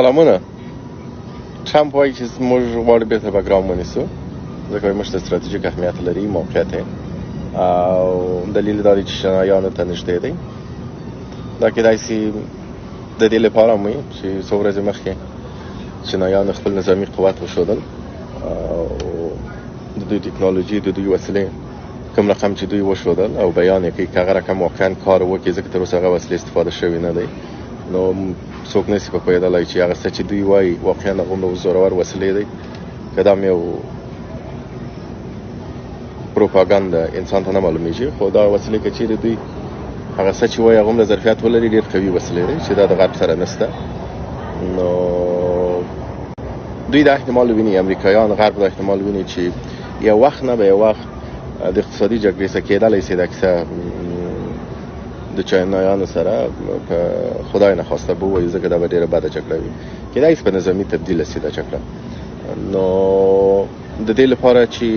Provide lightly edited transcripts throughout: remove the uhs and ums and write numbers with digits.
سلامونه. ترامپ وایي چې موږ غواړو بیرته بګرام ونیسو ځکه موږ ته ستراتیژیک اهمیت لري موقعیت او دلیل دا دی چې شنایانو ته نږدې دی. دا کېدای شي د دې لپاره هم وي چې څو ورځې مخکې شنایانو خپل نظامي قوت وښودل او د دوی ټکنالوژي د دوی وسلې کوم رقم چې دوی وښودل او بیان یې کوي که هغه رقم واقعا کار وکړي ځکه تر اوسه هغه وسلې استفاده شوې نه دی. نو څوک نشي په پوهېدلی چې هغه څه چې دوی وایي واقعا هغومره زورور وسلې دی که دا هم یو پروپاګاندا انسان ته نه معلومیږي. خو دا وسلې که چیرې دوی هغه څه چې وایي هغومره ظرفیت ولري ډېر قوي وسلې دی چې دا د غرب سره نشته. نو دوی دا احتمال ویني، امریکایان غرب دا احتمال ویني چې یو وخت نه به یو وخت د اقتصادي جګړې څخه کېدلی شي دا کیسه د چاینایانو سره خدای نخواسته به ووایي ځکه دا به ډېره بده جګړه وي. کېدای شي په نظامي تبدیله شي دا جګړه. نو د دې لپاره چې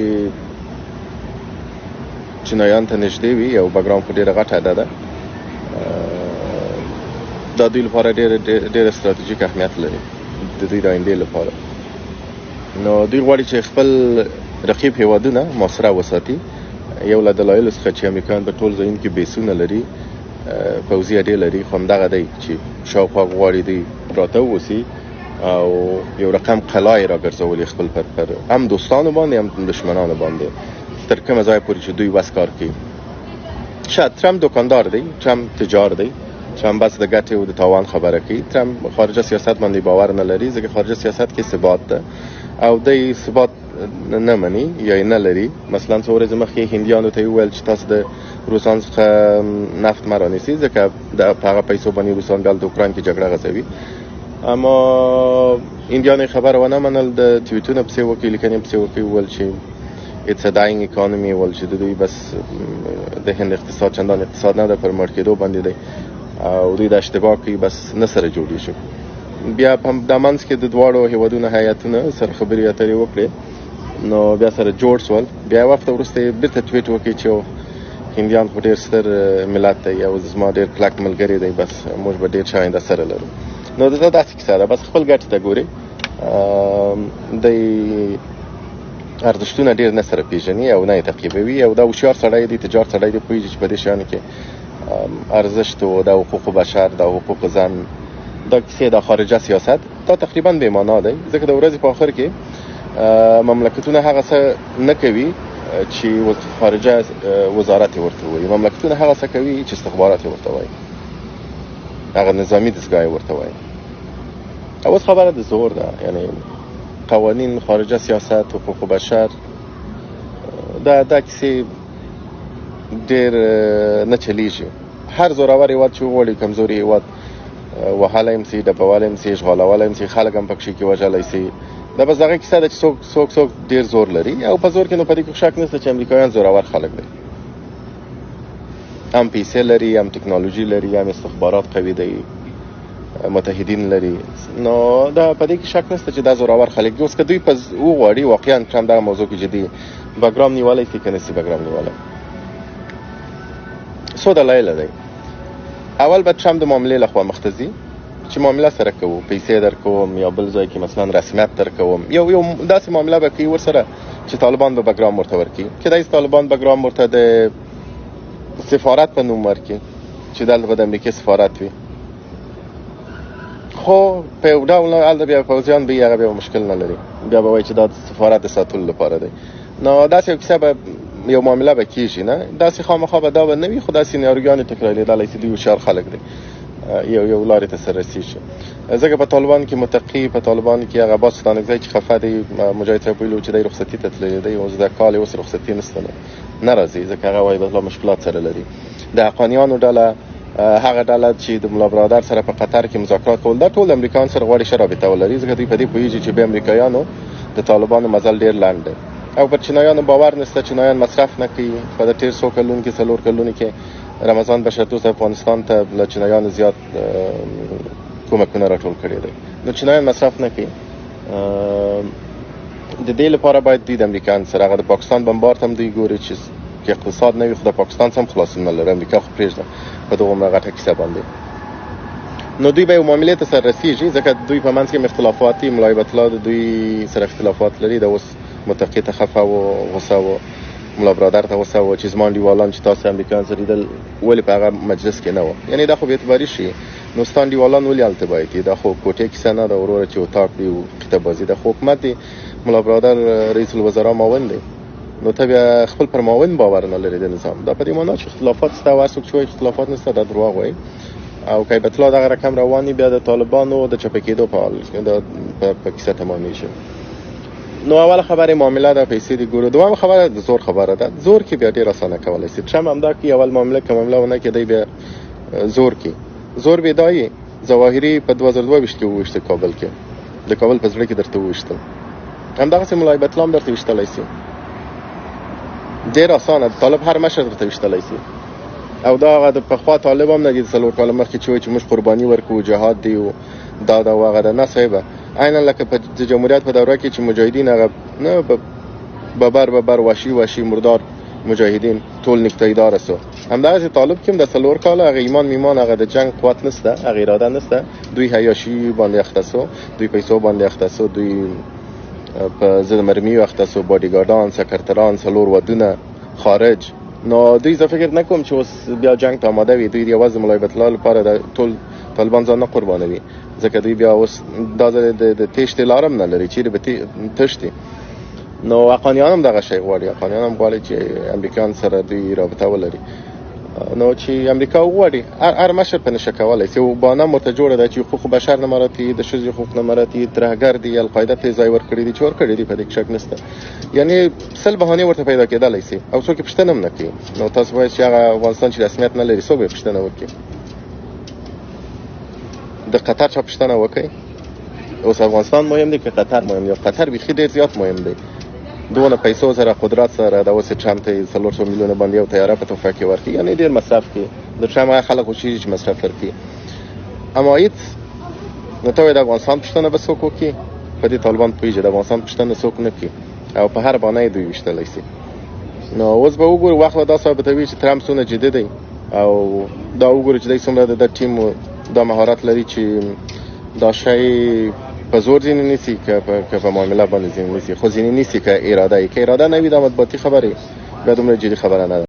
چینایان ته نږدې وي او بګرام خو ډېره غټه ده دا دوی لپاره ډېر ستراتیژیک اهمیت لري د دوی د آیندې لپاره. نو دوی غواړي چې خپل رقیب هیوادونه محاصره وساتي. یو له دلایلو څخه چې امریکایان په ټول ځایونو کې بیسونه لري، پوځي اډې لري، خو همدغه دی چې شاوخوا غواړي دوی پراته واوسي او یو رقم قلا یې راګرځولي خپل پر هم دوستانو باندې هم دشمنانو باندې تر کومه ځایه پورې چې دوی وس کار کوي. شاید ترامپ دوکاندار دی، ترامپ تجار دی، ترامپ بس د ګټې او د تاوان خبره کوي. ترامپ خارجه سیاست باندې باور نه لري ځکه خارجه سیاست کې ثبات ده او دی ثبات نه مني یا نه لري. مثلا څو ورځې مخکې هندیانو ته وویل چې تاسو د روسان څخه نفت مه رانیسئ ځکه په هغه پیسو باندې روسان بیا د اوکراین کې جګړه غځوي. اما هندیانو خبره ونه منل، د ټویټونه پسې وکړي، لیکنې پسې وکړي، وویل چې it's a dying economy، وویل چې د دوی بس د هند اقتصاد چندان اقتصاد نه ده، پر مړ کېدو باندې دی او دوی دا اشتباه کوي، بس نه سره جوړېږي. بیا په د منځ کې د دواړو هیوادونو هیاتونه سره خبرې اترې وکړې نو بیا سره جوړ شول. بیا وخت وروسته بیرته ټویټ وکړي چې هندیان خو ډېر ستر ملت دی او زما ډېر کلک ملګری دی، بس موږ به ډېر ښه آینده سره لرو. نو دا داسې کیسه ده، بس خپل ګټې ته ګوري. دی ارزښتونه ډېر نه سره پېژني او نه یې تعقیبوي او دا هوښیار سړی دی، تجار سړی دی، پوهېږي چې په دې شیانو کې ارزښت و د حقوق بشر، د حقوق زن، دا کیسې د خارجه سیاست دا تقریبا بې معنا دی ځکه د ورځې په آخر کې مملکتونه هغه څه نه کوي چې خارجه وزارت یې ورته وایي، مملکتونه هغه څه کوي چې استخبارات یې ورته وایي، هغه نظامي دستګاه یې ورته وایي. اوس خبره د زور ده، یعنی قوانین، خارجه سیاست، حقوق بشر، دا کیسې ډېر نه چلیږي. هر زورور هېواد چې وغواړي کمزوري هېواد وهلی هم سي، ډبولی هم سي، اشغالولی هم سي، خلک هم پکښې کې وژلی سي. دا بس دغه کیسه ده چې څوک ډېر زور لري او په زور کې نو په دې کې شک نشته چې امریکایان زورور خلک دي، هم پیسې لري، هم ټکنالوژي لري، هم استخبارات قوي دی، متحدین لري. نو دا په دې کې شک نشته چې دا زورور خلک دي. اوس که دوی په وغواړي واقعا ترامپ دغه موضوع کې جدي بګرام نیولی شي که نه شي بګرام نیولی. څو دلایل دی. اول به ترامپ د معاملې له خوا مخته ځي چې معامله سره کوو، پیسې درکوم یا بل ځای کې مثلا رسمیت درکوم، یو داسې معامله به کوي ورسره چې طالبان به بګرام ورته ورکړي. کېدای شي طالبان بګرام ورته د سفارت په نوم ورکړي چې دلته به د امریکې سفارت وي، خو په یو ډول هلته بیا پوځیان به هغه بیا مشکل نه لري، بیا به وایي چې دا سفارت د ساتلو لپاره دی. نو داسې یو کیسه به یو معامله به کېږي، نه داسې خامخا به دا به نه وي، خو داسې سیناریوګانې تکراریدلی شي. دوی هوښیار خلک دی، یو لارې ته سره رسېږي. ځکه په طالبان کې متقي، په طالبان کې هغه عباس ستانکزی چې خفه دی، مجاهد صاحب ویلي چې دی رخصتي ته تللی دی، اوس دا کال اوس رخصتي نشته، نه راځي ځکه هغه وایي بس لا مشکلات سره لري. د حقانیانو ډله، هغه ډله چې د ملا برادر سره په قطر کې مذاکرات کول، دا ټول امریکایان سره غواړي ښه رابطه ولري ځکه دوی په دې پوهېږي چې بیا امریکایانو د طالبانو مزل ډېر لنډ دی او پر چینایانو باور نشته. چینایان مصرف نه کوي. په د تېر څو کلونو کې 4 کلونو کې رمضان بشردوست افغانستان ته له چینایانو زیات کومکونه راټول کړي دي. نو چینایان مصرف نه کوي. د دې لپاره باید دوی د امریکایانو سره هغه د پاکستان بمبارد هم دوی ګوري چې اقتصاد نه وي، خو د پاکستان هم خلاصون نه لري. امریکا خو پرېږده په دغه غټه کیسه باندې. نو دوی به یو معاملې ته سر رسیږي، ځکه دوی په منځ کې اختلافات دي. ملا هیبت الله د دوی سره اختلافات لري. د اوس متقي ته خفه و، غصه و، ملا برادر ته غصه و چې زما انډیوالان چې تاسو امریکایان سره لیدل ولې په هغه مجلس کې نه و. یعنې دا خو بېاعتباري شي. نو ستا انډیوالان ولې هلته باید وي؟ دا خو کوټې کیسه نه ده وروره چې اتاق وي او قیطه بازي ده. خو حکومت دی، ملا برادر رئیس الوزرا معاون دی، نو ته بیا خپل پر معاون باور نه لري د نظام. دا په دې معنا چې اختلافات شته او هر څوک چې وایي اختلافات نشته دا دروغ وایي. او که هیبت الله دغه رقم روان وي بیا د طالبانو د چپه کېدو په حال په کیسه تمامیږي. نو اوله خبره معامله ده، پیسې دي ګورو. دویمه خبره د زور خبره ده. زور کې بیا ډېر اسانه کولی شي. ټرمپ همدا کوي، اول معامله که معامله ونه کړي بیا زور کې. زور بې دا ظواهري په 2022 کې وویشته کابل کې، د کابل په زړه کې درته وویشتل. همدغسې ملا هیبت الله هم درته ویشتلی شي. ډېر اسانه، طالب هر مشر درته ویشتلی شي. او دا هغه د پخوا طالب هم نه دي، د 4 کاله مخکې چې وایي چې موږ قرباني ورکوو، جهاد دی او دا او هغه ده. نه صاحبه، عینا لکه په د جمهوریت په دوره کې چې مجاهدین هغه نه ببر وحشي مردار مجاهدین ټول نکتهدار سو، همدغسې طالب کې هم د 4 کاله هغه ایمان میمان هغه د جنگ قوت نشته، هغه اراده نشته. دوی حیاشي باندې اخته سو، دوی پیسو باندې اخته سو، دوی په ضد مرمیو اخته سو، باډیګارډان، سکرتران، 4 ودونه خارج. نو دوی زه فکر نه کوم چې اوس بیا جنگ ته آماده وي. دوی یوازې ملا هیبت الله لپاره د ټول طالبان ځان نه قربانوي، ځکه دوی بیا اوس دا ځل د تېښتې لاره هم نه لري، چیرې به تښتي. نو افغانیان هم دغه شی غواړي. افغانیان هم غواړي چې امریکایان سره دوی رابطه ولري. نو چې امریکا وغواړي هر مشر په نشه کولی شي. او بهانه هم ورته جوړه ده چې حقوق بشر نه مراعتي، د ښځې حقوق نه مراعتي، ترهګر دي، القاعده ته ځای ورکړی دی، چې ورکړی دی، په دې کې شک نشته. یعنې 100 بهانې ورته پیدا کېدلی شي او څوک یې پوښتنه هم نه کوي. نو تاسو وایئ چې هغه افغانستان چې رسمیت نه لري څوک به یې پوښتنه وکړي؟ د قطر چا پوښتنه وکړئ؟ اوس افغانستان مهم دی که قطر مهم دی؟ قطر بیخي ډېر زیات مهم دی. دونه پیسو سره، قدرت سره، د اوس ټرمپ ته 400 میلیونه باندې یو طیاره په تحفه کې ورکړي، یعنې ډېر مصرف کوي. د ټرمپ هغه خلک خوشېږي چې مصرف ورکړي. اما هېڅ نو ته وایې د افغانستان پوښتنه به څوک وکړي؟ په دې طالبان پوهېږي د افغانستان پوښتنه څوک نه کوي او په هر بهانه یې دوی ویشتلی شي. نو اوس به وګورو، وخت به دا ثابتوي چې ټرمپ څومره جدي دی او دا وګورو چې دی څومره د ټیم دا مهارت لري چې دا شی په زور ځینې نیسي که په معامله باندې ځینې نیسي. خو ځینې نیسي که اراده یې، که اراده نه وي دا مطبوعاتي خبرې بیا دومره جدي خبره نه ده.